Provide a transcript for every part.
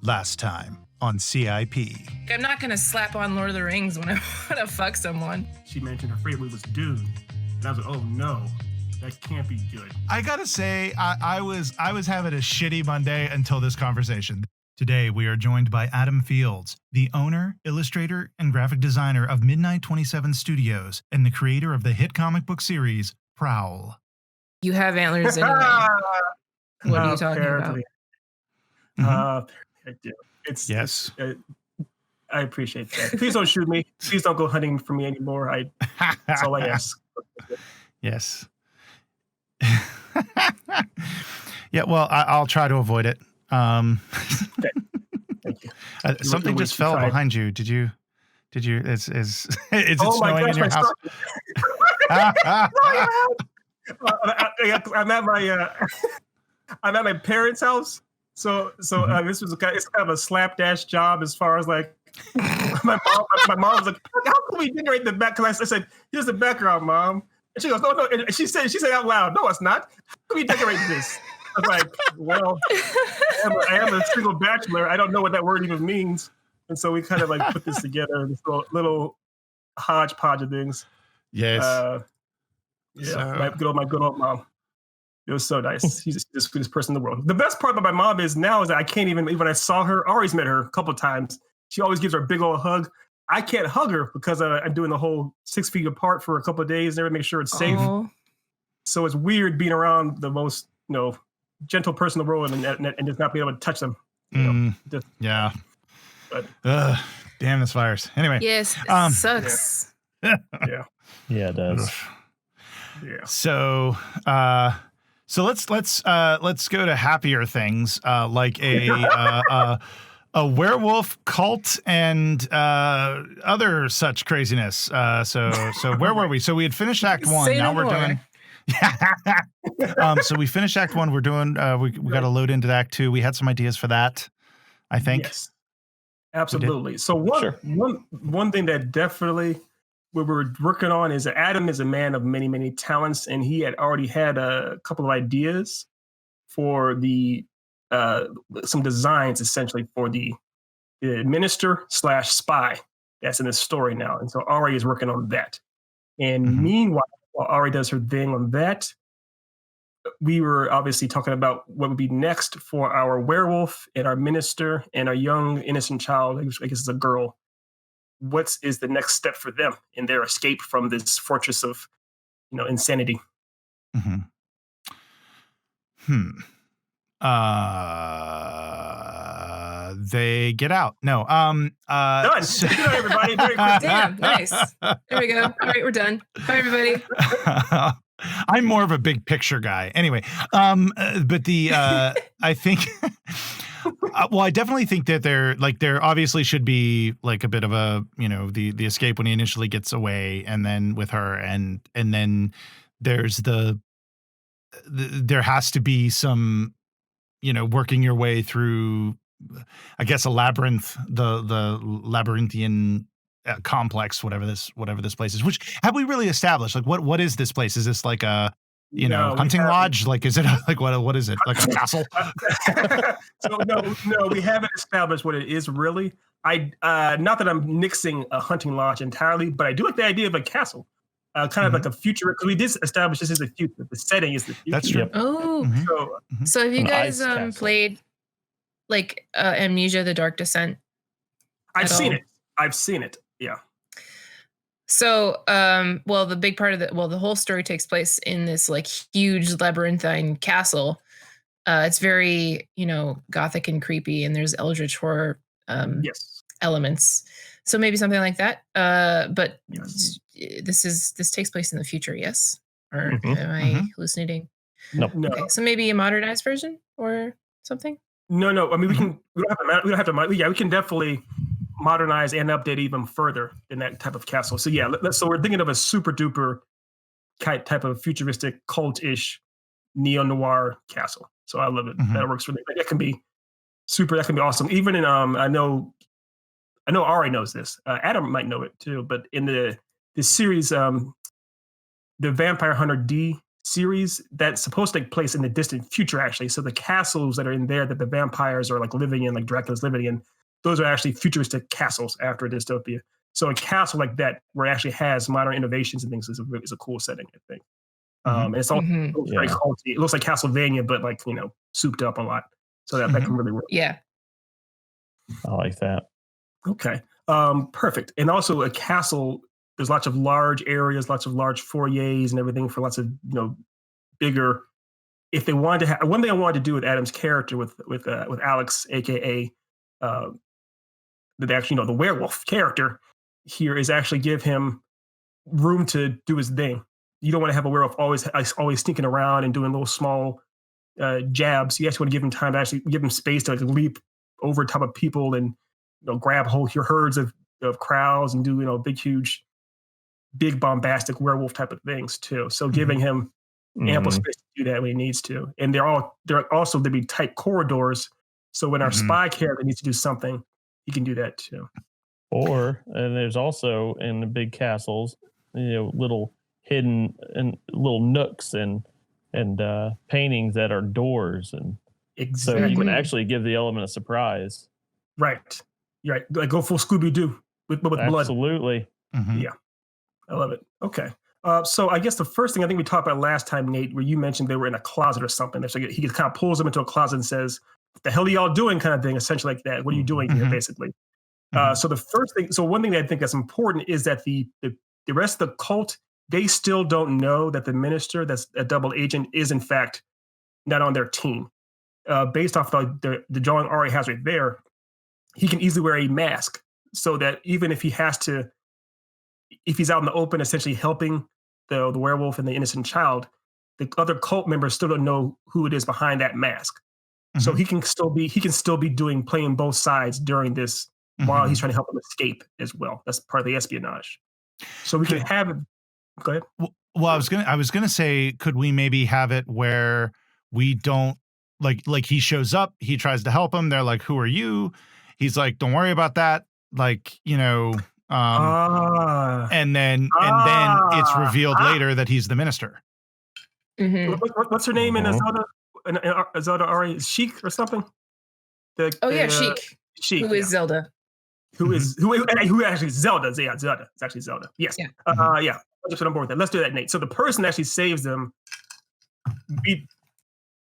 Last time on CiP. I'm not going to slap on Lord of the Rings when I want to fuck someone. She mentioned her favorite movie was Dune. And I was like, oh no, that can't be good. I gotta say, I was having a shitty Monday until this conversation. Today, we are joined by Adam Fields, the owner, illustrator, and graphic designer of Midnight 27 Studios and the creator of the hit comic book series, PROWL. You have antlers anyway. What are you talking about? I do. Yes. I appreciate that. Please don't shoot me. Please don't go hunting for me anymore. That's all I ask. Yes. Yeah, well, I'll try to avoid it. Okay. Thank you. Something just fell behind you. Did you? Is it oh snowing in your house? I'm at my parents' house. So this was it's kind of a slapdash job as far as like my mom was like, how can we decorate the back? Because I said, here's the background, Mom. And she goes, no. And she said out loud, no, it's not. How can we decorate this? I was like, well, I am a single bachelor. I don't know what that word even means. And so we kind of like put this together, this little hodgepodge of things. Yes. My good old mom. It was so nice. She's the sweetest person in the world. The best part about my mom is that I can't even when I saw her, I always met her a couple of times. She always gives her a big old hug. I can't hug her because I'm doing the whole 6 feet apart for a couple of days there to make sure it's safe. Aww. So it's weird being around the most, gentle person in the world and just not being able to touch them. Yeah. But damn this virus. Anyway. Yes, it sucks. Yeah, it does. Yeah. So let's go to happier things, like a werewolf cult and other such craziness. So where were we? So we had finished Act 1. Say now no we're more. doing. So we finished Act 1. We're doing. We got to load into Act 2. We had some ideas for that, I think. Yes, absolutely. So one thing that definitely we were working on is that Adam is a man of many, many talents, and he had already had a couple of ideas for the some designs essentially for the minister / spy that's in the story now. And so Ari is working on that. And meanwhile, while Ari does her thing on that, we were obviously talking about what would be next for our werewolf and our minister and our young innocent child, I guess is a girl. What is the next step for them in their escape from this fortress of, insanity? They get out. No. Done. Good night, everybody. Very quick. Damn, nice. There we go. All right, we're done. Bye, everybody. I'm more of a big picture guy. Anyway, but I think, well, I definitely think that there obviously should be like a bit of a, the escape when he initially gets away, and then with her, and then there's there has to be some, working your way through, I guess, a labyrinth, the labyrinthian complex, whatever this place is. Which have we really established? Like, what is this place? Is this like a hunting lodge? Like, is it what is it? Like a castle? So no, we haven't established what it is really. Not that I'm nixing a hunting lodge entirely, but I do like the idea of a castle. Kind of like a future, because we did establish this is the future. The setting is the future. That's true. Oh, so have you guys played like Amnesia: The Dark Descent? I've seen it. Yeah. So, the big part of the whole story takes place in this like huge labyrinthine castle. It's very, gothic and creepy, and there's eldritch horror elements. So maybe something like that. But this takes place in the future, yes? Or am I hallucinating? No. Okay, so maybe a modernized version or something? No. I mean, we don't have to. Yeah, we can definitely modernize and update even further in that type of castle. So yeah, so we're thinking of a super duper type of futuristic cult-ish neo-noir castle. So I love it. That works really. That can be super. That can be awesome. Even in I know Ari knows this. Adam might know it too. But in the series, the Vampire Hunter D series that's supposed to take place in the distant future, actually. So the castles that are in there that the vampires are like living in, like Dracula's living in, those are actually futuristic castles after dystopia. So a castle like that, where it actually has modern innovations and things, is a cool setting, I think. And it's all it looks very culty. It looks like Castlevania, but like, souped up a lot. So that can really work. Yeah. I like that. Okay. Perfect. And also a castle, there's lots of large areas, lots of large foyers and everything for lots of, bigger. If they wanted to have one thing I wanted to do with Adam's character with Alex, aka the werewolf character here, is actually give him room to do his thing. You don't want to have a werewolf always sneaking around and doing little small jabs. You actually want to give him time to actually give him space to like leap over top of people and grab whole herds of crowds and do big bombastic werewolf type of things too. So giving him ample space to do that when he needs to. And there'd be tight corridors. So when our spy character needs to do something, he can do that too. And there's also in the big castles, little hidden and little nooks and paintings that are doors, and exactly. So you can actually give the element of surprise. Right. You're right. Like go full Scooby-Doo with blood. Absolutely. Yeah. I love it. Okay. So I guess the first thing I think we talked about last time, Nate, where you mentioned they were in a closet or something. So he kind of pulls them into a closet and says, "What the hell are y'all doing?" kind of thing, essentially like that. What are you doing here, basically? So one thing that I think that's important is that the rest of the cult, they still don't know that the minister, that's a double agent, is in fact not on their team. Based off the drawing Ari has right there, he can easily wear a mask so that even if he's out in the open, essentially helping the werewolf and the innocent child, the other cult members still don't know who it is behind that mask. So he can still be playing both sides during this while he's trying to help them escape as well. That's part of the espionage. So we can have it. Go ahead. Well, I was gonna say, could we maybe have it where we don't like he shows up, he tries to help him. They're like, "Who are you?" He's like, "Don't worry about that." Like, and then it's revealed later that he's the minister. What's her name in Zelda? Zelda Ari, Sheik or something? Sheik. Sheik. Who is Zelda? Who actually Zelda? Yeah, Zelda. It's actually Zelda. Yes. Yeah. Yeah. That's what I'm bored with that. Let's do that, Nate. So the person that actually saves them,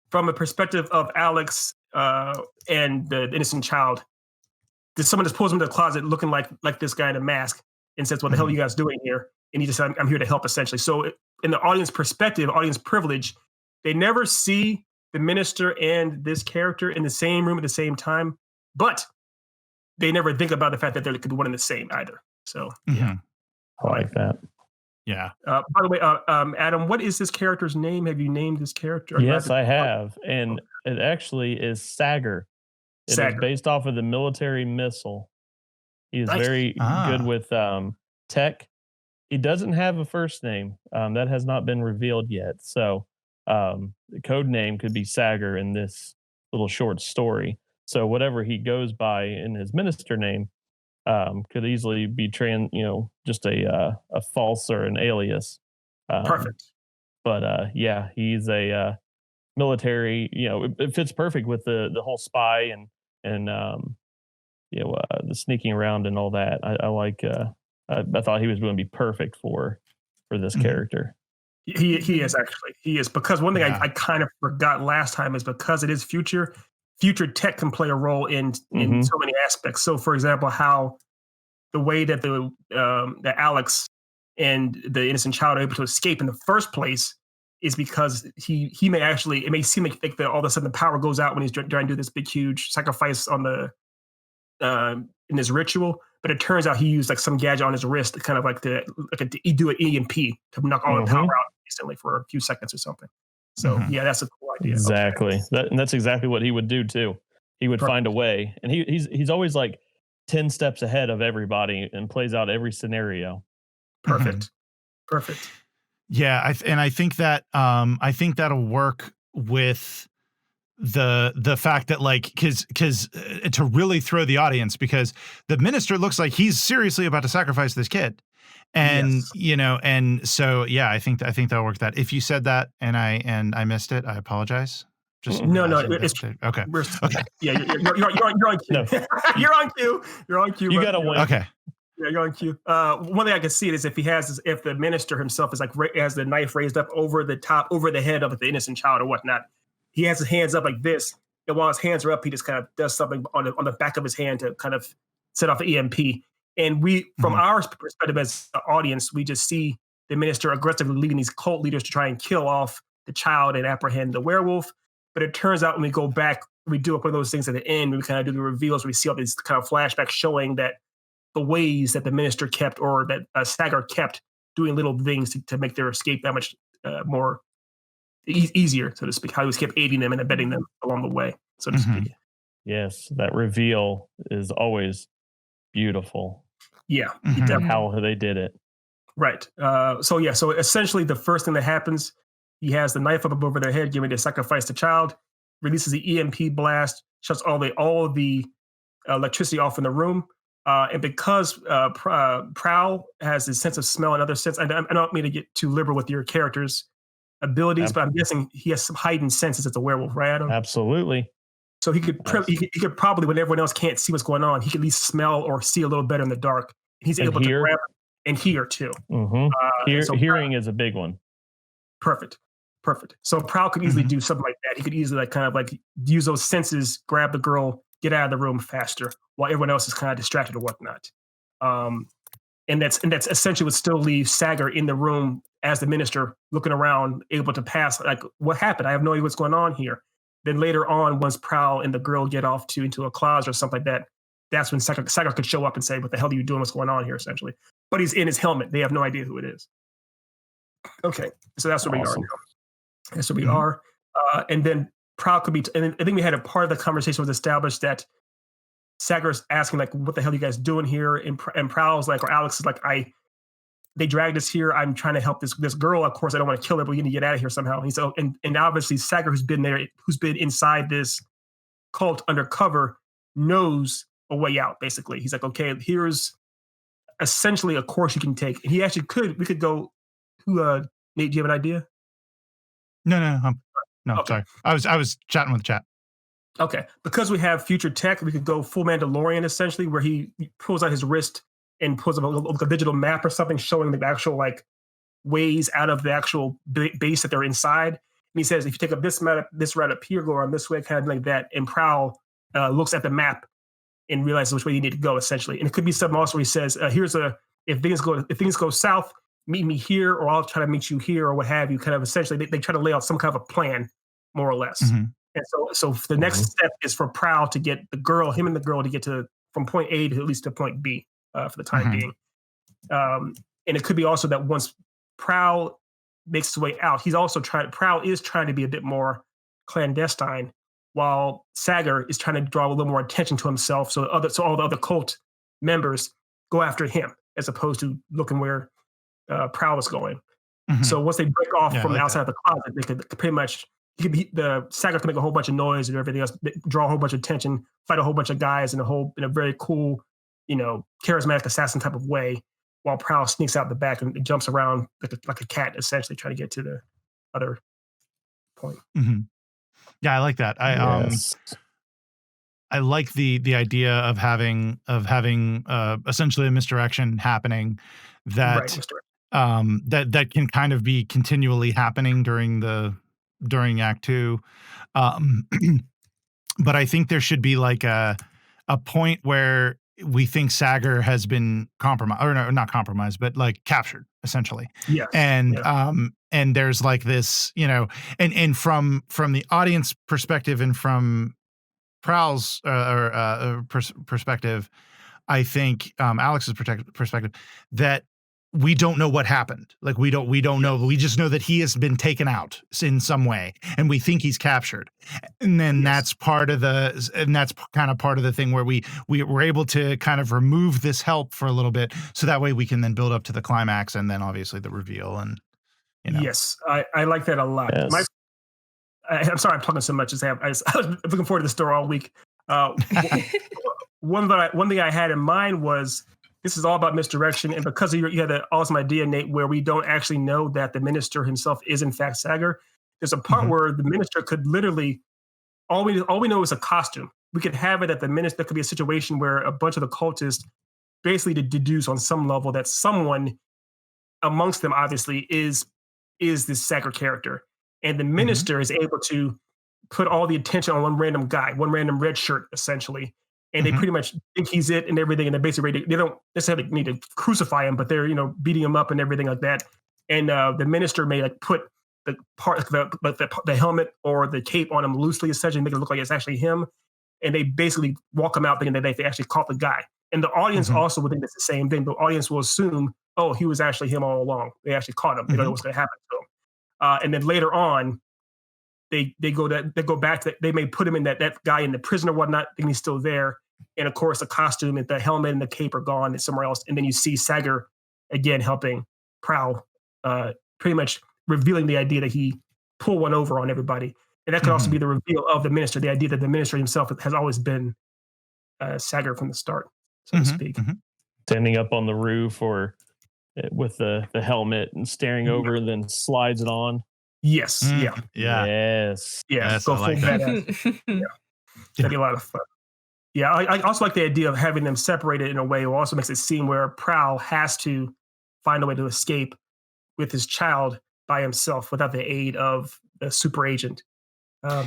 from a perspective of Alex and the innocent child, there's someone just pulls him to the closet looking like this guy in a mask and says, "What the hell are you guys doing here?" And he just said, "I'm here to help," essentially. So in the audience perspective, audience privilege, they never see the minister and this character in the same room at the same time, but they never think about the fact that they're one and the same either. So yeah, I like that. Yeah. By the way, Adam, what is this character's name? Have you named this character? Yes, I have, and it actually is Sagar. It is based off of the military missile. He is very good with tech. He doesn't have a first name. That has not been revealed yet. So the code name could be Sagar in this little short story. So whatever he goes by in his minister name could easily be just a false or an alias. Perfect. But yeah, he's a military. It fits perfect with the whole spy and the sneaking around and all that. I like. I thought he was going to be perfect for this character. He is actually. He is, because one thing I kind of forgot last time is because it is future tech can play a role in so many aspects. So, for example, how the way that that Alex and the innocent child are able to escape in the first place is because he may actually, it may seem like that all of a sudden the power goes out when he's trying to do this big huge sacrifice on the in this ritual, but it turns out he used like some gadget on his wrist to kind of like do an EMP to knock all the power out instantly for a few seconds or something. So yeah, that's a cool idea. Exactly. Okay. That's exactly what he would do too. He would find a way, and he's always like 10 steps ahead of everybody and plays out every scenario. Perfect. Perfect. Yeah, I think that I think that'll work with the fact that because to really throw the audience, because the minister looks like he's seriously about to sacrifice this kid, And and so I think that'll work. That if you said that and I missed it, I apologize. Just no, it's okay. Okay. Yeah, you're on cue. No. You're on cue. You're on cue. You got to win. Okay. Yeah, you're on cue. One thing I can see it is if the minister himself is like has the knife raised up over the head of the innocent child or whatnot, he has his hands up like this, and while his hands are up, he just kind of does something on the back of his hand to kind of set off the EMP. And we, from our perspective as an audience, we just see the minister aggressively leading these cult leaders to try and kill off the child and apprehend the werewolf. But it turns out when we go back, we do one of those things at the end. We kind of do the reveals. We see all these kind of flashbacks showing that the ways that the minister kept, or that Sagar kept doing little things to make their escape that much more easier, so to speak. How he kept aiding them and abetting them along the way, so to speak. Yes, that reveal is always beautiful. Yeah, how they did it. Right. So essentially the first thing that happens, he has the knife up over their head, getting ready to sacrifice the child, releases the EMP blast, shuts all the electricity off in the room. And because PROWL has his sense of smell and other sense, I don't mean to get too liberal with your character's abilities, but I'm guessing he has some heightened senses as a werewolf, right, Adam? Absolutely. So he could probably, when everyone else can't see what's going on, he could at least smell or see a little better in the dark. He's able to grab and hear too. Hearing is a big one. Perfect. So PROWL could easily do something like that. He could easily use those senses, grab the girl, get out of the room faster while everyone else is kind of distracted or whatnot. And that's essentially what still leaves Sagar in the room as the minister, looking around, able to pass, like, what happened? I have no idea what's going on here. Then later on, once PROWL and the girl get off into a closet or something like that, that's when Sagar could show up and say, what the hell are you doing? What's going on here, essentially? But he's in his helmet. They have no idea who it is. Okay, so that's where we are now. That's where we are. And then PROWL could be, and I think we had a part of the conversation was established that Sagar's asking, like, what the hell are you guys doing here? And PROWL's like, or Alex is like, they dragged us here. I'm trying to help this girl. Of course, I don't want to kill her, but we need to get out of here somehow. He's and obviously Sagar, who's been inside this cult undercover, knows a way out. Basically, he's like, okay, here's essentially a course you can take. And he actually we could go. Nate, do you have an idea? No, okay. Sorry. I was chatting with the chat. Okay, because we have future tech, we could go full Mandalorian essentially, where he pulls out his wrist and pulls up a digital map or something showing the actual ways out of the actual base that they're inside. And he says, if you take up this route up here, go around this way, kind of like that. And PROWL looks at the map and realizes which way you need to go, essentially. And it could be something also where he says, if things go south, meet me here, or I'll try to meet you here, or what have you. Kind of essentially, they try to lay out some kind of a plan, more or less. And so the next step is for PROWL to get him and the girl to get from point A to at least to point B for the time being. And it could be also that once PROWL makes his way out, PROWL is trying to be a bit more clandestine, while Sagar is trying to draw a little more attention to himself, so all the other cult members go after him as opposed to looking where PROWL is going. So once they break off from outside the closet, they could pretty much. The Sagar can make a whole bunch of noise and everything else, draw a whole bunch of attention, fight a whole bunch of guys in a very cool, charismatic assassin type of way, while PROWL sneaks out the back and jumps around like a cat, essentially trying to get to the other point. Yeah, I like that. I like the idea of having essentially a misdirection happening that that can kind of be continually happening during Act 2. But I think there should be like a point where we think Sagar has been compromised, or no, not compromised, but like captured, essentially. Yes. And there's like this, and from the audience perspective and from PROWL's perspective, I think Alex's perspective, that we don't know what happened. Like we don't know. We just know that he has been taken out in some way, and we think he's captured. And then that's kind of part of the thing where we were able to kind of remove this help for a little bit, so that way we can then build up to the climax and then obviously the reveal. And yes, I like that a lot. Yes. I'm sorry I'm talking so much. I was looking forward to the story all week. One thing I had in mind was this is all about misdirection. And because you had that awesome idea, Nate, where we don't actually know that the minister himself is in fact Sagar. There's a part where the minister could literally, all we know is a costume. We could have it at the minister. There could be a situation where a bunch of the cultists basically to deduce on some level that someone amongst them obviously is this Sagar character. And the minister is able to put all the attention on one random guy, one random red shirt, essentially. And they pretty much think he's it and everything. And they're basically ready they don't necessarily need to crucify him, but they're, beating him up and everything like that. And the minister may like put the part, the helmet or the cape on him loosely, essentially make it look like it's actually him. And they basically walk him out thinking that they actually caught the guy. And the audience also would think it's the same thing. The audience will assume, oh, he was actually him all along. They actually caught him. They don't know what's going to happen to him. And then later on, they go back to, they may put him in that guy in the prison or whatnot, thinking he's still there. And of course, the costume and the helmet and the cape are gone. It's somewhere else. And then you see Sagar again helping Prowl, pretty much revealing the idea that he pulled one over on everybody. And that could also be the reveal of the minister, the idea that the minister himself has always been Sagar from the start, so to speak. Standing up on the roof or with the helmet and staring over and then slides it on. Yes. Yes. Go full badass. That'd be a lot of fun. Yeah, I also like the idea of having them separated in a way. It also makes it seem where Prowl has to find a way to escape with his child by himself without the aid of the super agent. So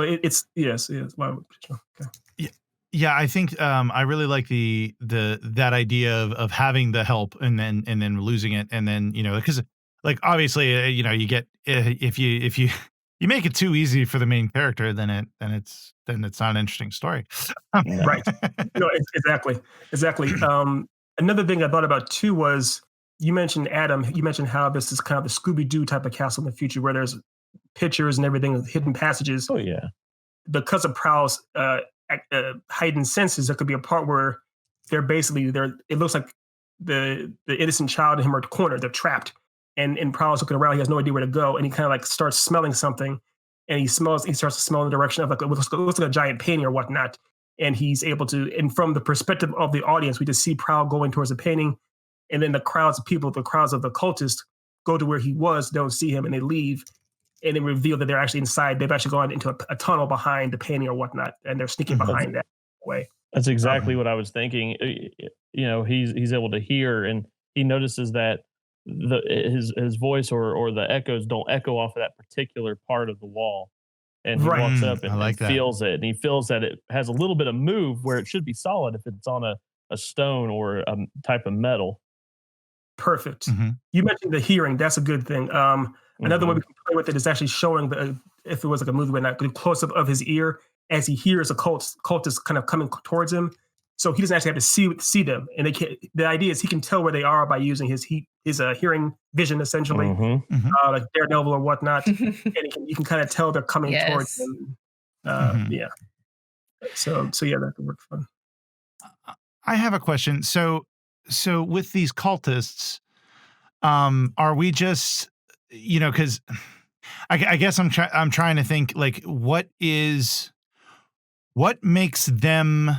it's yes. Wow. Okay. Yeah, I think I really like that idea of having the help and then losing it, and then because like obviously you get if you make it too easy for the main character, then it's not an interesting story. Right. No, exactly. Another thing I thought about too was you mentioned Adam. You mentioned how this is kind of the Scooby-Doo type of castle in the future, where there's pictures and everything, hidden passages. Oh yeah. Because of Prowl's heightened senses, there could be a part where they're basically it looks like the innocent child and him are cornered, they're trapped, and Prowl's looking around, he has no idea where to go, and he kind of like starts smelling something, and he starts to smell in the direction of like it looks like a giant painting or whatnot, and he's able to, and from the perspective of the audience, we just see Prowl going towards the painting, and then the crowds of the cultists go to where he was, don't see him, and they leave. And then reveal that they're actually inside. They've actually gone into a tunnel behind the painting or whatnot, and they're sneaking behind that way. That's exactly what I was thinking. He's able to hear, and he notices that his voice or the echoes don't echo off of that particular part of the wall. And he walks up and feels it, and he feels that it has a little bit of move where it should be solid if it's on a stone or a type of metal. Perfect. You mentioned the hearing. That's a good thing. Another way we can play with it is actually showing if it was like a movie, not the close up of his ear as he hears a cultist kind of coming towards him. So he doesn't actually have to see them. And the idea is he can tell where they are by using his hearing vision, essentially, like Daredevil or whatnot. And you can kind of tell they're coming towards him. Yeah. So yeah, that could work fun. I have a question. So with these cultists, are we just because I guess I'm trying to think like what makes them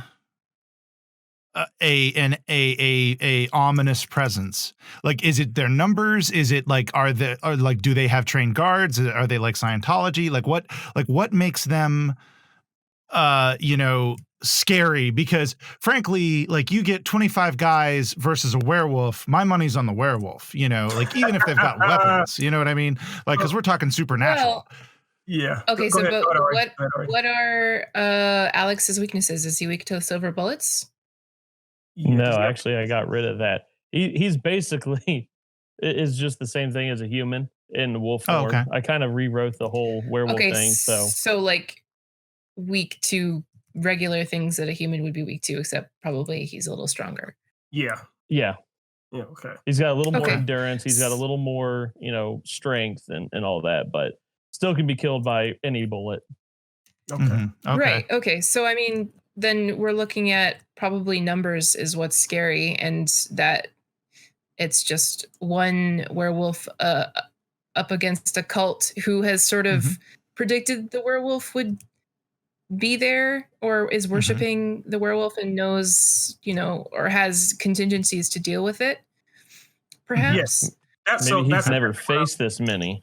a ominous presence? Like, is it their numbers? Is it like do they have trained guards? Are they like Scientology? Like what makes them scary? Because frankly, like you get 25 guys versus a werewolf, my money's on the werewolf, like even if they've got weapons, you know what I mean? Like, cause we're talking supernatural. Yeah. Okay. What are Alex's weaknesses? Is he weak to silver bullets? No, actually I got rid of that. He's basically is just the same thing as a human in wolf form. Okay. I kind of rewrote the whole werewolf thing. So like weak to regular things that a human would be weak to, except probably he's a little stronger. Yeah. Okay. He's got a little more endurance. He's got a little more, strength and all that, but still can be killed by any bullet. Okay. Right. Okay. So I mean, then we're looking at probably numbers is what's scary, and that it's just one werewolf up against a cult who has sort of predicted the werewolf would be there or is worshiping the werewolf and knows, or has contingencies to deal with it. Perhaps. Yes. Maybe he's never faced this many.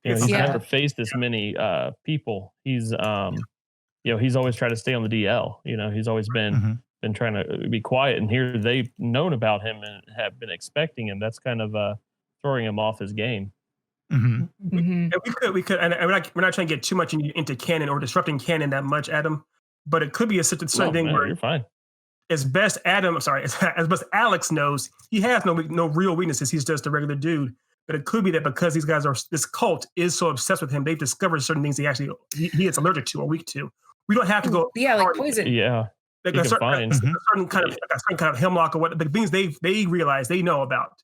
He's never faced this many people. He's he's always tried to stay on the DL. He's always been trying to be quiet, and here they've known about him and have been expecting him. That's kind of throwing him off his game. And we could, and we're not trying to get too much into canon or disrupting canon that much, Adam. But it could be a certain thing where you're fine. As best Alex knows, he has no real weaknesses. He's just a regular dude. But it could be that because these guys this cult is so obsessed with him, they've discovered certain things he is allergic to or weak to. We don't have to go. Yeah, like poison. Yeah. Like a certain kind of hemlock or what the things they realize they know about.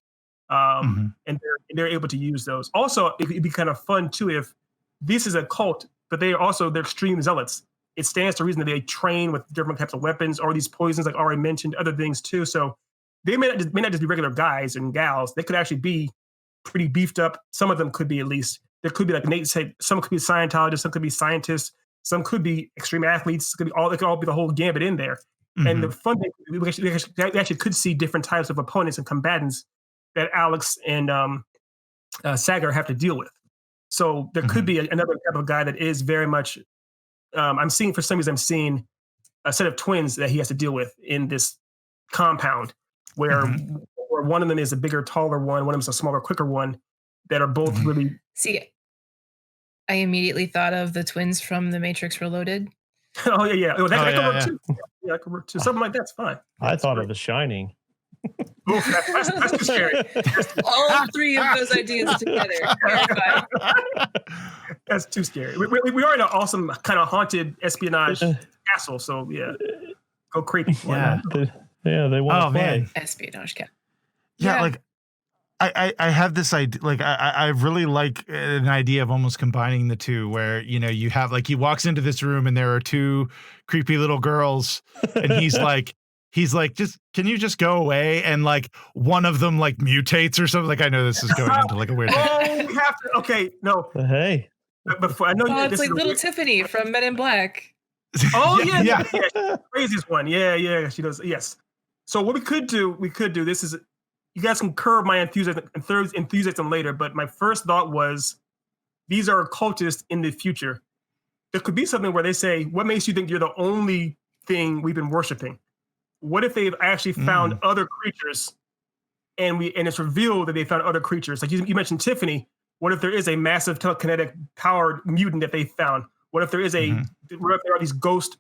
And they're able to use those. Also, it'd be kind of fun too if this is a cult, but they're extreme zealots. It stands to reason that they train with different types of weapons or these poisons, like I already mentioned, other things too. So they may not just be regular guys and gals. They could actually be pretty beefed up. Some of them could be, at least. There could be, like Nate said, some could be Scientologists, some could be scientists, some could be extreme athletes. They could all be the whole gambit in there. And the fun thing, we actually could see different types of opponents and combatants that Alex and Sagar have to deal with. So there could be another type of guy that is very much. I'm seeing a set of twins that he has to deal with in this compound, where one of them is a bigger, taller one of them is a smaller, quicker one, that are both really. See, I immediately thought of the twins from The Matrix Reloaded. Oh yeah. That could work too. Yeah, that could work too. Something like that's fine. I thought of The Shining. That's too scary. All three of those ideas together. That's too scary. We are in an awesome kind of haunted espionage castle, so yeah, go creepy. They want to play. Man. Espionage castle. Yeah, like I have this idea. Like I really like an idea of almost combining the two, where you have, like, he walks into this room and there are two creepy little girls, and he's like, just, can you just go away? And like one of them like mutates or something. Like, I know this is going into like a weird thing. We have to. Okay, no. Hey. Before I know it's like little Tiffany from Men in Black. Oh yeah. Craziest one. Yeah, she does. Yes. So what we could do, this is, you guys can curb my enthusiasm later, but my first thought was, these are cultists in the future. There could be something where they say, what makes you think you're the only thing we've been worshiping? What if they've actually found other creatures, and it's revealed that they found other creatures? Like you mentioned Tiffany. What if there is a massive telekinetic powered mutant that they found? What if there is what if there are these ghost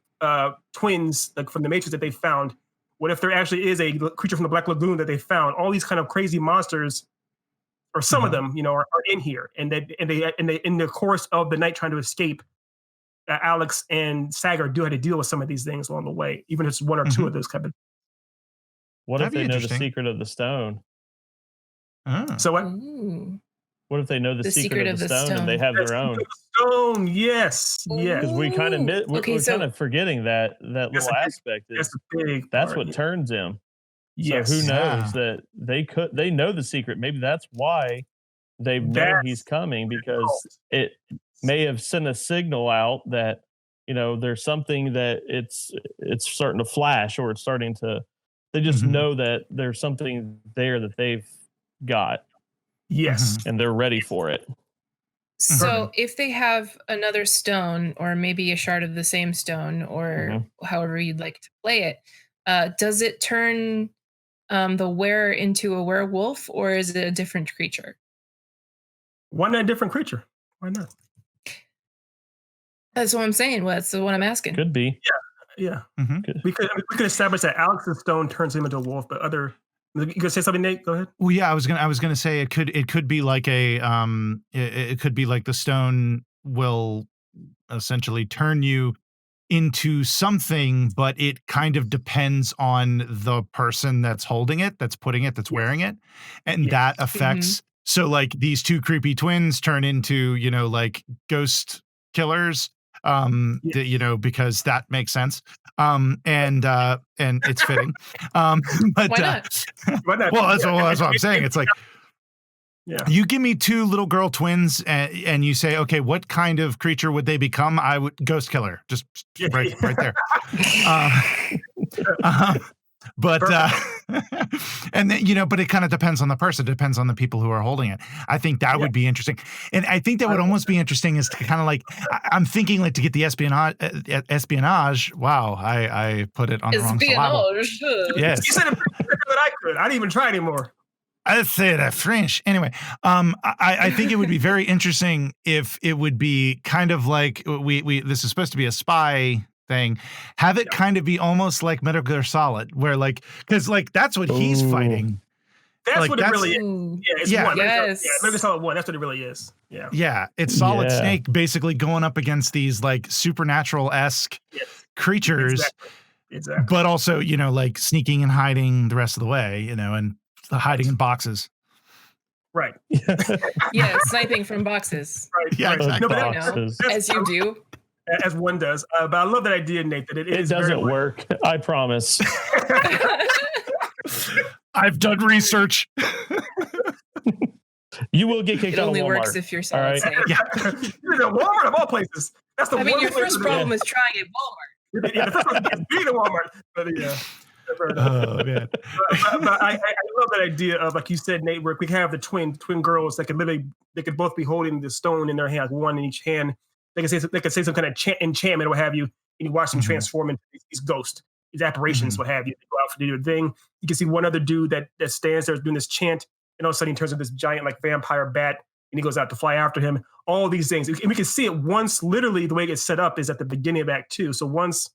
twins, like from the Matrix, that they found? What if there actually is a creature from the Black Lagoon that they found? All these kind of crazy monsters, or some of them, are in here, and they in the course of the night trying to escape. Alex and Sagar do have to deal with some of these things along the way, even if it's one or two of those kind of. What if they know the secret of the stone? So what? What if they know the secret of the stone and they have their own? Stone, yes. Because we kind of we're kind of forgetting that little aspect. That's what turns him. Yes. So who knows that they know the secret? Maybe that's why they know he's coming, because it may have sent a signal out that there's something that it's starting to flash, or it's starting to. They just know that there's something there that they've got. Yes. And they're ready for it. So if they have another stone, or maybe a shard of the same stone, or however you'd like to play it, does it turn the wearer into a werewolf, or is it a different creature? Why not a different creature? Why not? That's what I'm saying. That's what I'm asking. Could be. Yeah. We could establish that Alex's stone turns him into a wolf, but other. You gonna say something, Nate? Go ahead. Well, yeah, I was gonna say it could be like it could be like the stone will essentially turn you into something, but it kind of depends on the person that's holding it, that's putting it, that's wearing it, and that affects. So like these two creepy twins turn into like ghost killers, because that makes sense. And it's fitting. But why not? Well, that's what I'm saying. It's like, Yeah. You give me 2 little girl twins and you say, okay, what kind of creature would they become? I would ghost killer, just right there. But and then, you know, but it kind of depends on the person. It depends on the people who are holding it. I think that would be interesting. And I think that would almost be interesting is to kind of like, I'm thinking like to get the espionage. Wow. I put it on the wrong syllable. Yes. You said it better than I could. I didn't even try anymore. I say that French. Anyway, I think it would be very interesting if it would be kind of like this is supposed to be a spy thing. Have it kind of be almost like Metal Gear Solid, where like because like that's what he's fighting. That's like, what it really is. Yeah, it's one. Yes. Metal Gear Solid 1. That's what it really is. Yeah. Yeah, it's Solid Snake basically going up against these like supernatural-esque creatures. Exactly. But also, you know, like sneaking and hiding the rest of the way, you know, and hiding in boxes. Right. Yeah, sniping from boxes. Right. Yeah, right. exactly. No, Boxes. As you do. As one does. But I love that idea, Nate, that it doesn't work. I promise. I've done research. You will get kicked out of Walmart. It only works if you're Solid Snake. Yeah. You're in Walmart of all places. That's the your first problem is trying at Walmart. Yeah, the first one is being at Walmart. But yeah. Oh man. But I love that idea of, like you said, Nate, where we can have the twin girls that could both be holding the stone in their hand, one in each hand. They could say some kind of enchantment or what have you, and you watch them transform into these ghosts, these apparitions, what have you. They go out to do their thing. You can see one other dude that stands there doing this chant, and all of a sudden he turns into this giant like vampire bat, and he goes out to fly after him. All these things, and we can see it once. Literally, the way it gets set up is at the beginning of Act 2. So once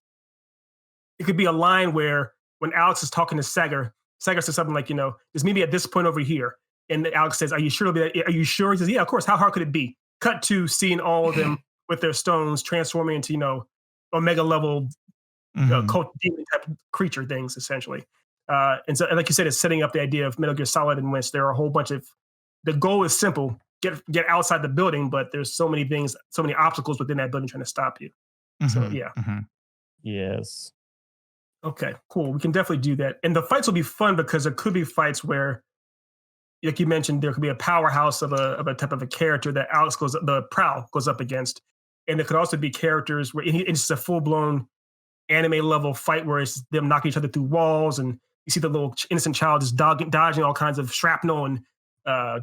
it could be a line where when Alex is talking to Sagar says something like, you know, there's maybe at this point over here, and Alex says, "Are you sure? Are you sure?" He says, "Yeah, of course. How hard could it be?" Cut to seeing all of them with their stones transforming into, you know, Omega level cult demon type creature things, essentially. And so, like you said, it's setting up the idea of Metal Gear Solid, in which there are a whole bunch of. The goal is simple: get outside the building, but there's so many things, so many obstacles within that building trying to stop you. So yeah. Yes. Okay, cool. We can definitely do that. And the fights will be fun because there could be fights where, like you mentioned, there could be a powerhouse of a type of a character that the PROWL goes up against. And there could also be characters where it's just a full-blown anime level fight where it's them knocking each other through walls, and you see the little innocent child just dodging all kinds of shrapnel and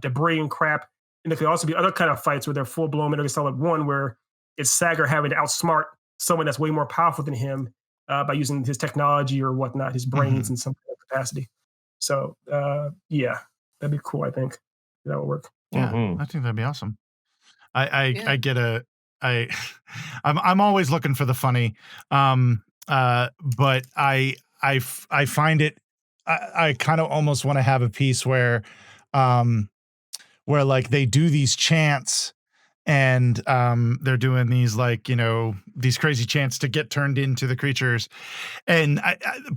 debris and crap. And there could also be other kind of fights where they're full-blown Metal Gear Solid 1, where it's Sagar having to outsmart someone that's way more powerful than him by using his technology or whatnot, his brains in some kind of capacity. So yeah, that'd be cool. I think that would work. Yeah, I think that'd be awesome. I get I'm always looking for the funny, but I find it. I kind of almost want to have a piece where like they do these chants. And they're doing these, like, you know, these crazy chants to get turned into the creatures. And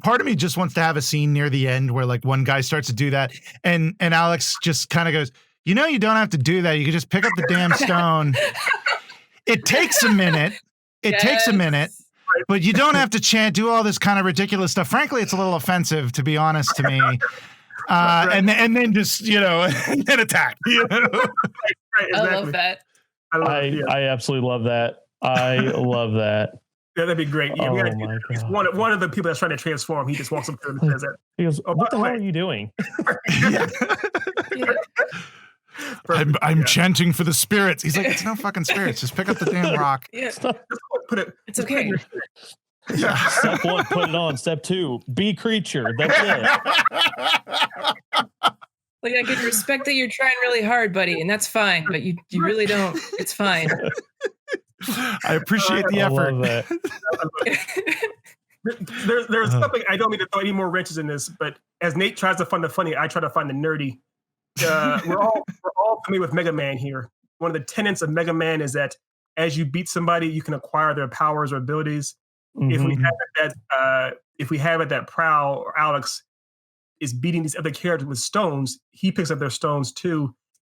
part of me just wants to have a scene near the end where like one guy starts to do that. And Alex just kind of goes, you know, you don't have to do that. You can just pick up the damn stone. It takes a minute. Takes a minute. But you don't have to do all this kind of ridiculous stuff. Frankly, it's a little offensive, to be honest, to me. And then just, you know, and then attack. You know? Exactly. I love that. I absolutely love that. I love that. Yeah, that'd be great. Yeah, one of the people that's trying to transform, he just walks up to him and says that. He goes, "What the hell are you doing?" I'm chanting for the spirits. He's like, "It's no fucking spirits. Just pick up the damn rock." Yeah. It's okay. Yeah. Step 1, put it on. Step 2, be creature. That's it. Like, I can respect that you're trying really hard, buddy, and that's fine, but you really don't. It's fine. I appreciate the effort. I love that. There's something, I don't mean to throw any more wrenches in this, but as Nate tries to find the funny, I try to find the nerdy. We're all familiar with Mega Man here. One of the tenets of Mega Man is that as you beat somebody, you can acquire their powers or abilities. If we have it that PROWL or Alex is beating these other characters with stones, he picks up their stones too.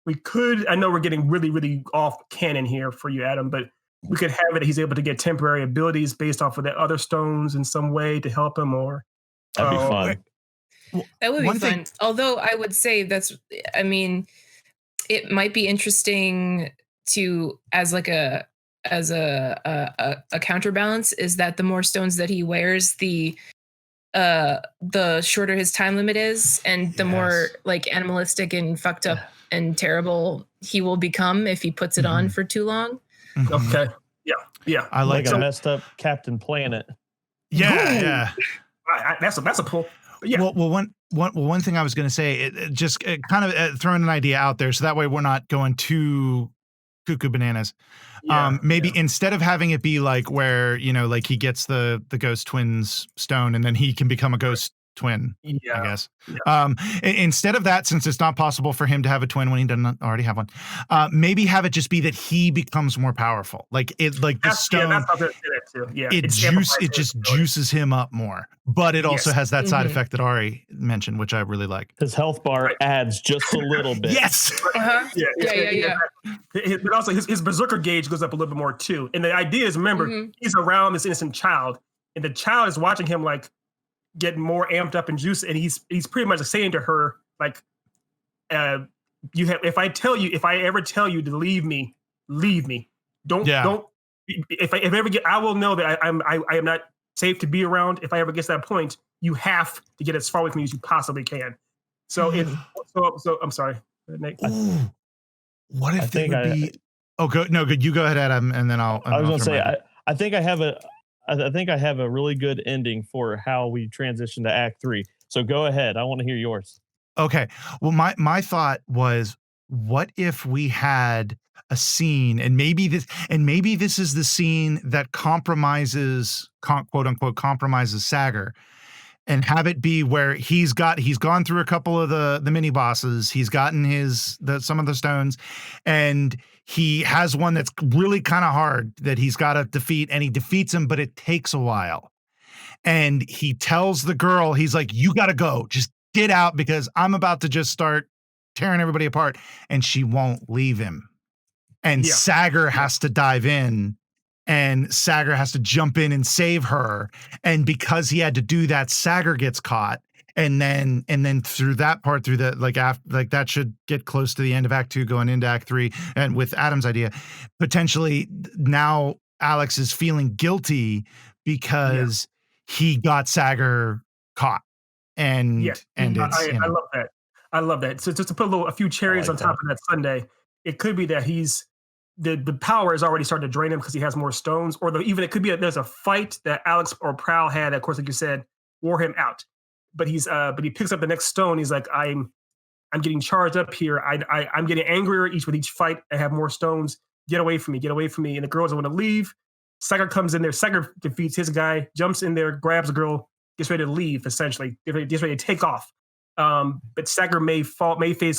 We could, I know we're getting really, really off canon here for you, Adam, but we could have it, he's able to get temporary abilities based off of the other stones in some way to help him, or that'd be fun. That would be fun. Although I would say it might be interesting to as a counterbalance is that the more stones that he wears, the shorter his time limit is, and the more like animalistic and fucked up and terrible he will become if he puts it on for too long. Okay. Yeah. I like a messed up Captain Planet. Yeah. That's a pull. Yeah. Well, one thing I was going to say, it just kind of throwing an idea out there, so that way we're not going too cuckoo bananas. Maybe instead of having it be like where, like he gets the ghost twins stone and then he can become a ghost twin, I guess. Instead of that, since it's not possible for him to have a twin when he doesn't already have one, maybe have it just be that he becomes more powerful. Like the stone, it just juices him up more. But it also has that side effect that Ari mentioned, which I really like. His health bar adds just a little bit. Yes. Yeah. But also his berserker gauge goes up a little bit more too. And the idea is, remember, he's around this innocent child, and the child is watching him like get more amped up and juice, and he's pretty much saying to her like, if I ever tell you to leave me, don't if I ever get, I will know that I am not safe to be around. If I ever get to that point, you have to get as far away from me as you possibly can. So so I'm sorry, Nate. What if they would be? Oh, good. No, good. You go ahead, Adam, and then I'll. I was going to say, I think I have a really good ending for how we transition to Act 3. So go ahead. I want to hear yours. Okay. Well, my thought was, what if we had a scene, and maybe this is the scene that compromises, quote unquote, compromises Sagar, and have it be where he's gone through a couple of the mini bosses. He's gotten some of the stones, and he has one that's really kind of hard that he's got to defeat, and he defeats him, but it takes a while. And he tells the girl, he's like, you got to go, just get out because I'm about to just start tearing everybody apart. And she won't leave him. And Sagar has to dive in, and Sagar has to jump in and save her. And because he had to do that, Sagar gets caught. And then through that part, through the like that should get close to the end of Act 2, going into Act 3. And with Adam's idea, potentially now Alex is feeling guilty because he got Sagar caught. And it's, I love that. So just to put a few cherries on top of that sundae, it could be that he's the power is already starting to drain him because he has more stones, or even it could be that there's a fight that Alex or Prowl had, of course, like you said, wore him out. But but he picks up the next stone. He's like, I'm getting charged up here. I'm getting angrier with each fight. I have more stones. Get away from me. And the girls want to leave. Sagar comes in there. Sagar defeats his guy, jumps in there, grabs the girl, gets ready to leave. Essentially, gets ready to take off. But Sagar may face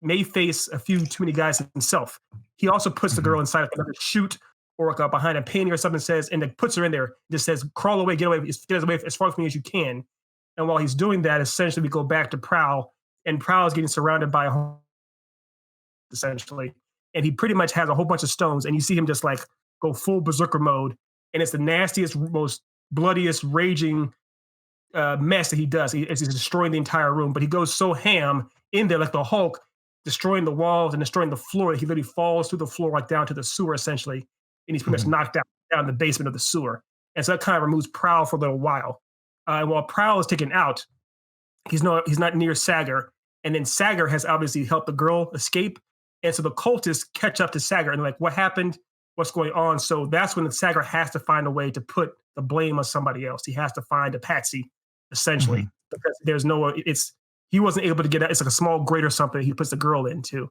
a few too many guys himself. He also puts the girl inside of another chute or like behind a painting or something, and then puts her in there. Just says, crawl away, get away as far from me as you can. And while he's doing that, essentially we go back to Prowl, and Prowl is getting surrounded by essentially, and he pretty much has a whole bunch of stones, and you see him just like go full berserker mode, and it's the nastiest, most bloodiest, raging mess that he does. He's destroying the entire room, but he goes so ham in there like the Hulk, destroying the walls and destroying the floor. He literally falls through the floor like down to the sewer essentially, and he's pretty much knocked down the basement of the sewer. And so that kind of removes Prowl for a little while. And while Prowl is taken out, he's not near Sagar, and then Sagar has obviously helped the girl escape, and so the cultists catch up to Sagar and they're like, what happened? What's going on? So that's when the Sagar has to find a way to put the blame on somebody else. He has to find a patsy, essentially, because there's he wasn't able to get out. It's like a small grate or something he puts the girl into,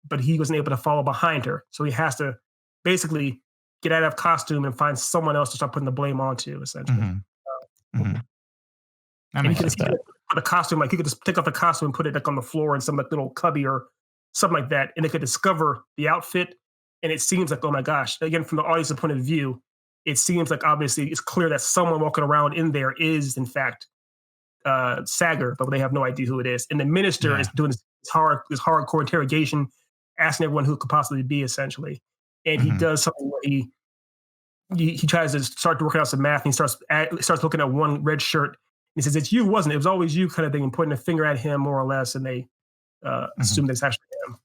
but he wasn't able to follow behind her. So he has to basically get out of costume and find someone else to start putting the blame onto, essentially. And he could put a costume, like he could just take off the costume and put it like on the floor in some like little cubby or something like that, and they could discover the outfit. And it seems like, oh my gosh, again, from the audience's point of view, it seems like obviously it's clear that someone walking around in there is in fact Sagar, but they have no idea who it is. And the minister is doing this hardcore interrogation, asking everyone who it could possibly be, essentially. And he does something where he tries to start working out some math, and he starts looking at one red shirt. He says, it's you, wasn't it? It was always you, kind of thing, and pointing a finger at him, more or less, and they assume that it's actually him.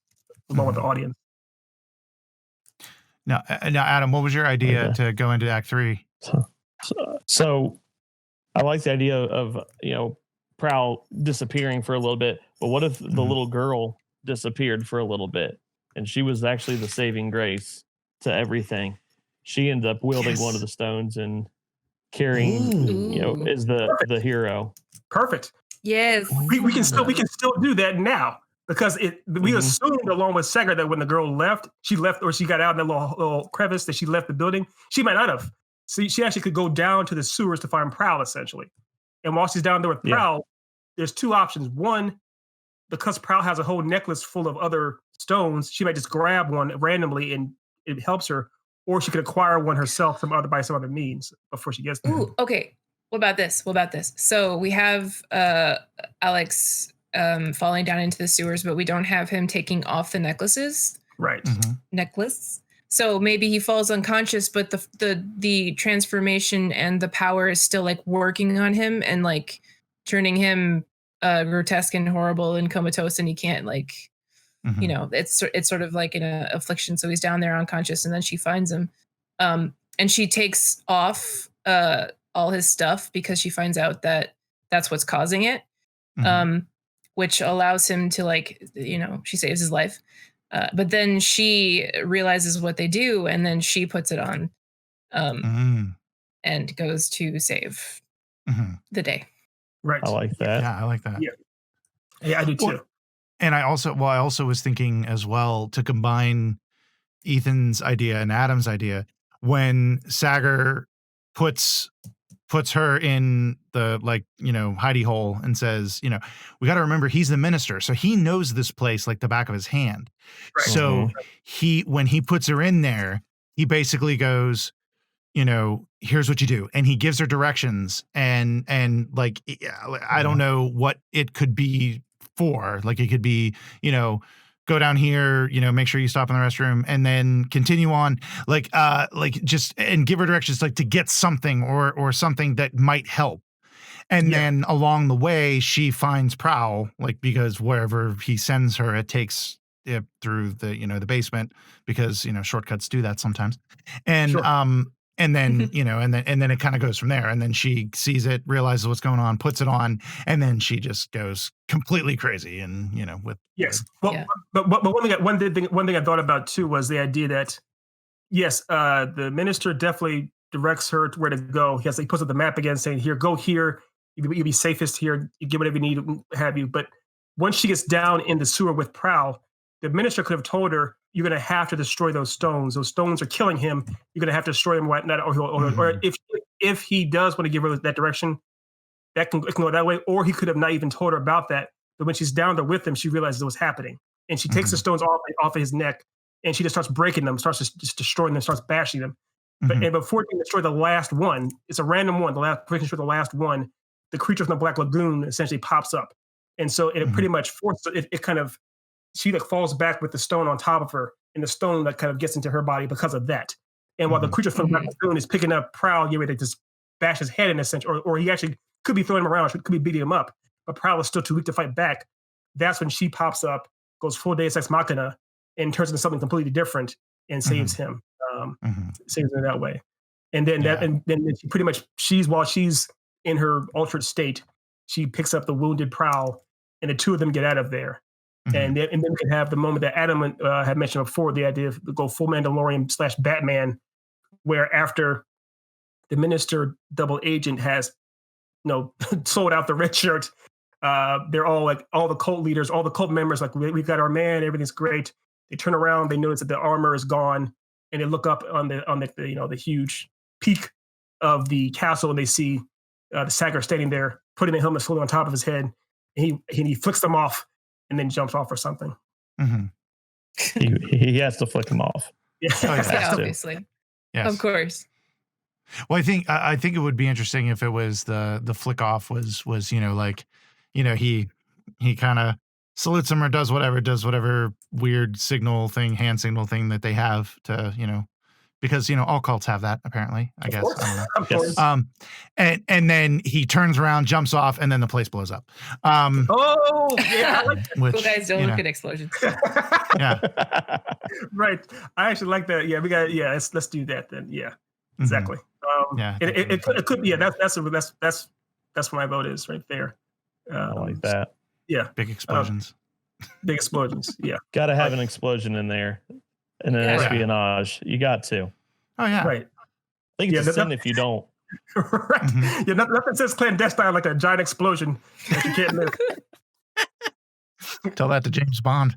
along with the audience. Now, Adam, what was your idea to go into Act 3? So I like the idea of, Prowl disappearing for a little bit, but what if the little girl disappeared for a little bit and she was actually the saving grace to everything? She ended up wielding one of the stones and carrying, is the hero. Perfect. Yes. We can still do that now because we assumed along with Sagar that when the girl left, she got out in that little crevice that she left the building. She might not have. See, she actually could go down to the sewers to find Prowl essentially. And while she's down there with Prowl, there's two options. One, because Prowl has a whole necklace full of other stones, she might just grab one randomly and it helps her, or she could acquire one herself by some other means before she gets there. Ooh, okay. What about this? So we have Alex falling down into the sewers, but we don't have him taking off the necklaces. Right. Necklace. So maybe he falls unconscious, but the transformation and the power is still like working on him and like turning him grotesque and horrible and comatose, and he can't it's sort of like in a affliction. So he's down there unconscious, and then she finds him, and she takes off all his stuff because she finds out that that's what's causing it, which allows him to she saves his life. But then she realizes what they do, and then she puts it on and goes to save the day. Right. I like that. Yeah, I like that. Yeah, I do too. And I also was thinking as well to combine Ethan's idea and Adam's idea when Sagar puts her in the hidey hole and says, we got to remember he's the minister. So he knows this place like the back of his hand. Right. So when he puts her in there, he basically goes, here's what you do. And he gives her directions and I don't know what it could be for. Like it could be, go down here, make sure you stop in the restroom and then continue on and give her directions to get something or something that might help. And then along the way, she finds Prowl, because wherever he sends her, it takes it through the basement because, shortcuts do that sometimes. And, and then, and then it kind of goes from there. And then she sees it, realizes what's going on, puts it on, and then she just goes completely crazy. And, But one thing I thought about too was the idea that, the minister definitely directs her to where to go. He puts up the map again saying, here, go here. You'll be safest here. You get whatever you need, have you. But once she gets down in the sewer with Prowl, the minister could have told her, you're going to have to destroy those stones. Those stones are killing him. You're going to have to destroy them, or if he does want to give her that direction, it can go that way. Or he could have not even told her about that. But when she's down there with him, she realizes it was happening, and she takes the stones off of his neck, and she just starts breaking them, starts just destroying them, starts bashing them. But before she can destroy the last one, it's a random one. Before she can destroy the last one, the creature from the Black Lagoon essentially pops up, and so it pretty much forces it kind of. She falls back with the stone on top of her, and the stone kind of gets into her body because of that. And while the creature from the lagoon is picking up Prowl, getting ready to just bash his head in a sense, or he actually could be throwing him around, could be beating him up, but Prowl is still too weak to fight back. That's when she pops up, goes full Deus Ex Machina, and turns into something completely different and saves him, saves him that way. And then then she pretty much while she's in her altered state, she picks up the wounded Prowl, and the two of them get out of there. And then we can have the moment that Adam had mentioned before, the idea of go full Mandalorian / Batman, where after the minister double agent has, sold out the red shirt, they're all all the cult leaders, all the cult members, we've got our man, everything's great. They turn around, they notice that the armor is gone, and they look up on the huge peak of the castle, and they see the Sagar standing there, putting the helmet slowly on top of his head, and he flicks them off. And then jumps off or something. He has to flick him off. Yeah, obviously. Yes. Of course. Well, I think it would be interesting if it was the flick off was he kind of salutes him or does whatever weird hand signal thing that they have to because all cults have that apparently. I guess I don't know. Of course. And then he turns around, jumps off, and then the place blows up. Oh yeah, I like that. Cool guys don't look at explosions. Yeah. Right. I actually like that. Yeah, we got. Yeah, let's do that then. Yeah, exactly. Yeah. It could be. Yeah, that's what my vote is right there. I like that. Yeah. Big explosions. Big explosions. Yeah. Got to have an explosion in there, and an espionage. You got to. Oh yeah. Right. I think it's a sin if you don't. Right. Yeah. Nothing says clandestine like a giant explosion that you can't live. Tell that to James Bond.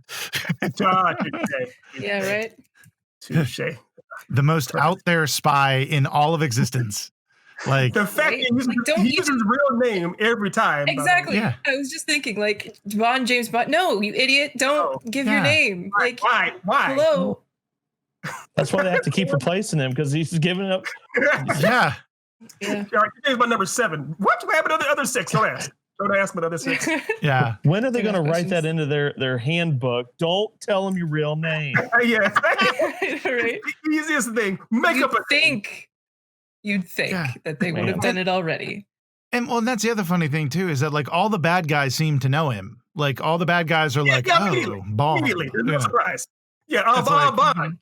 Yeah. Right. Touche. The most out there spy in all of existence. Like the fact that he uses his real name every time. Exactly. Yeah. I was just thinking, like James Bond. No, you idiot! Don't give your name. Like why? Hello. That's why they have to keep replacing him because he's giving up. Yeah. Yeah. James Bond number 7. What happened to the other 6? Don't ask. Don't ask about the other 6. Yeah. When are they going to write that into their handbook? Don't tell them your real name. Yeah. Right. The easiest thing. Make up a think. You'd think that they would have done it already. And that's the other funny thing too, is that like all the bad guys seem to know him. Like all the bad guys are like, oh, Bond. Immediately. No surprise. Yeah, Bond.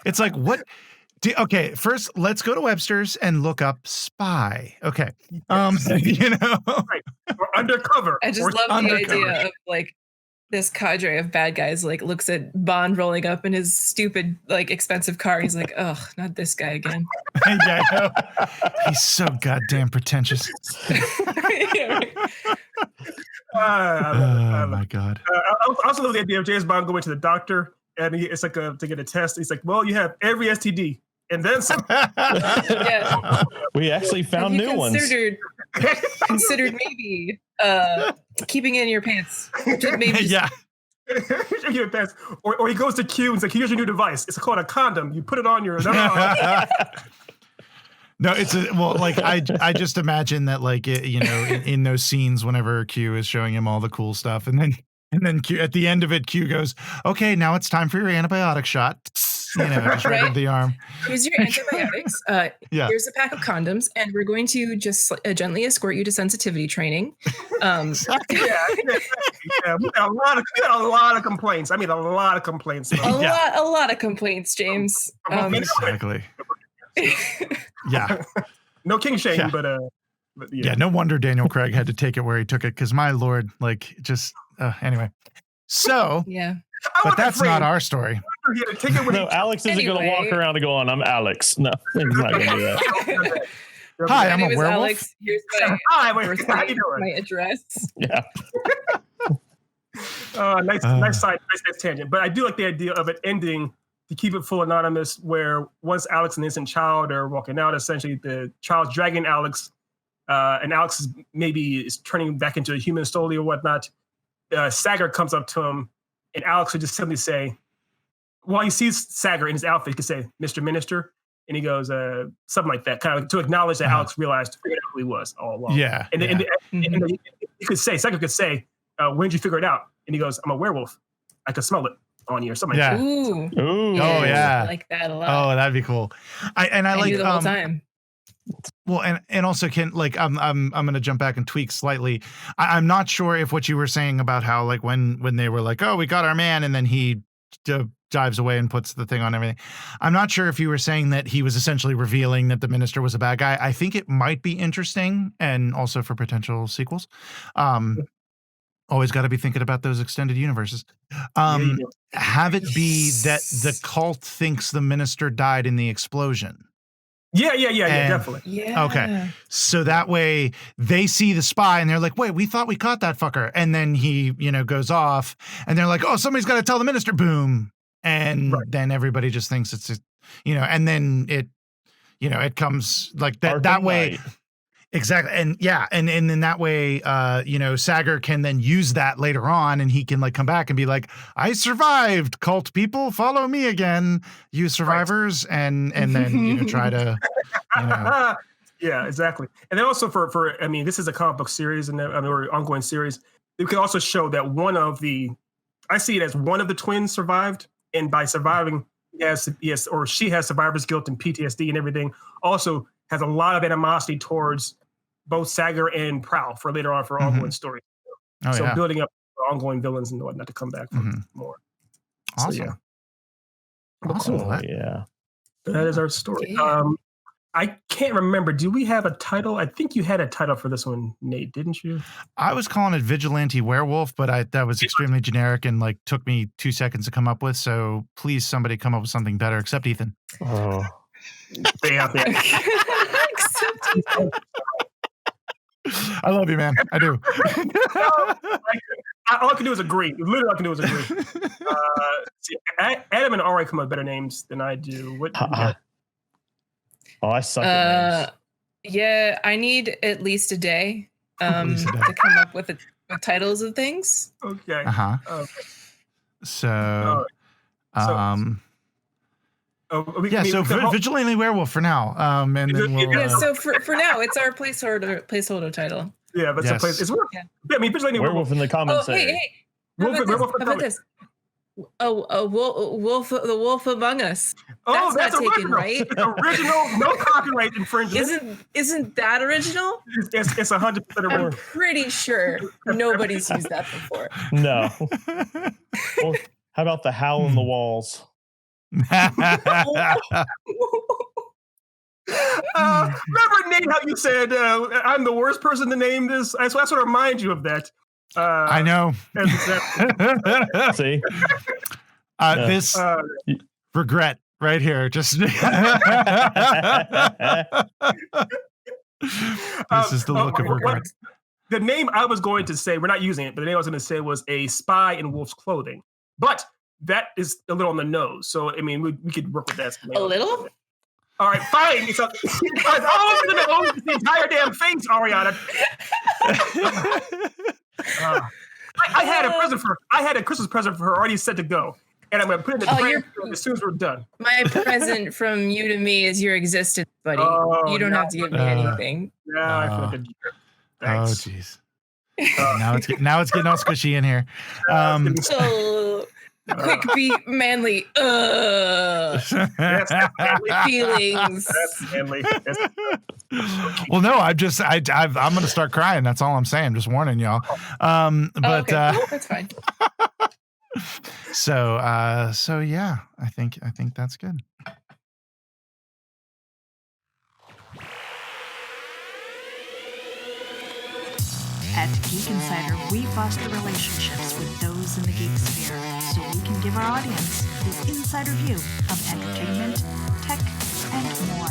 It's like, what? Okay, first let's go to Webster's and look up spy. Okay. Right. Or undercover. I just love the idea of like this cadre of bad guys like looks at Bond rolling up in his stupid like expensive car and he's like, ugh, not this guy again. Yeah, I know. He's so goddamn pretentious. Oh my God. I also love the idea of James Bond going to the doctor and it's like to get a test. He's like, well, you have every STD and then some. Yeah. We actually found new ones. Considered maybe keeping it in your pants. Maybe yeah. Or he goes to Q and it's like, here's your new device. It's called a condom. You put it on your. No, it's like I just imagine that like in those scenes whenever Q is showing him all the cool stuff and then Q at the end of it Q goes, okay, now it's time for your antibiotic shot. Just right over the arm. Here's your antibiotics. Here's a pack of condoms, and we're going to just gently escort you to sensitivity training. We got a lot of complaints. I mean, a lot of complaints. A lot of complaints, James. Exactly. Yeah. No king shame, but yeah. No wonder Daniel Craig had to take it where he took it, because my Lord, like just anyway. So yeah. But that's not our story. No, Alex isn't going to walk around and go on, I'm Alex. No, he's not going to do that. Hi, I'm a werewolf. Alex. Here's how you doing? My address. Yeah. Nice tangent. But I do like the idea of it ending to keep it full anonymous, where once Alex and the innocent child are walking out, essentially the child's dragging Alex, and Alex is turning back into a human slowly or whatnot. Sagar comes up to him, and Alex would just simply say, while he sees Sagar in his outfit, he could say, Mr. Minister. And he goes, something like that, kind of to acknowledge that Alex figured out who he was all along. Yeah. And he could say, Sagar could say, when did you figure it out? And he goes, I'm a werewolf. I could smell it on you or something like that. Ooh. Oh, yeah. I like that a lot. Oh, that'd be cool. I like the whole time. Well, and also I'm going to jump back and tweak slightly. I'm not sure if what you were saying about how like when they were like, oh, we got our man, and then he dives away and puts the thing on everything. I'm not sure if you were saying that he was essentially revealing that the minister was a bad guy. I think it might be interesting, and also for potential sequels. Always got to be thinking about those extended universes. Have it be that the cult thinks the minister died in the explosion. Yeah, definitely. Yeah. Okay. So that way they see the spy and they're like, wait, we thought we caught that fucker. And then he, goes off and they're like, oh, somebody's got to tell the minister. Boom. And then everybody just thinks it's, and then it comes like that way. Night. Exactly. And and in that way, Sagar can then use that later on, and he can like come back and be like, I survived, cult people, follow me again, you survivors, and then try to Yeah, exactly. And then also for this is a comic book series and or ongoing series. It can also show that I see it as one of the twins survived, and by surviving, yes, or she has survivor's guilt and PTSD and everything. Also has a lot of animosity towards both Sagar and Prowl for later on for ongoing story. So building up ongoing villains and whatnot to come back for more. Awesome. So, yeah. Awesome. Cool. That is our story. I can't remember. Do we have a title? I think you had a title for this one, Nate, didn't you? I was calling it Vigilante Werewolf, but that was extremely generic and like took me 2 seconds to come up with. So please, somebody come up with something better, except Ethan. Oh, except Ethan. I love you, man. I do. All I can do is agree. Literally, all I can do is agree. Adam and Ari come up with better names than I do. What? I suck at names. Yeah, I need at least a day to come up with titles of things. Okay. Okay. So, Vigilante Werewolf for now. And then we'll, so for now, it's our placeholder title. Yeah, but it's work. Yeah, I mean, Vigilante Werewolf in the comments. Hey. How about this? The Wolf Among Us. That's not taken, right? It's original, no copyright infringement. Isn't that original? It's 100% original. I'm pretty sure nobody's used that before. No. Well, how about the Howl in the Walls? Remember, Nate, how you said I'm the worst person to name this? I just want to remind you of that. I know. See, this regret right here. Just this is the look of regret. The name I was going to say, we're not using it, but the name I was going to say was A Spy in Wolf's Clothing. But that is a little on the nose. So, I mean, we could work with that. A little? All right, fine. It's the entire damn face, Ariana. I had a Christmas present for her already set to go, and I'm going to put it in the trash as soon as we're done. My present from you to me is your existence, buddy. You don't have to give me anything. Yeah, I feel like a jerk. Thanks. Oh, jeez. Now it's getting all squishy in here. Quick beat, manly. Feelings. That's manly. Well, no, I'm going to start crying. That's all I'm saying. Just warning y'all. But that's fine. So yeah, I think that's good. At Geek Insider, we foster relationships with those in the geek sphere so we can give our audience the insider view of entertainment, tech, and more.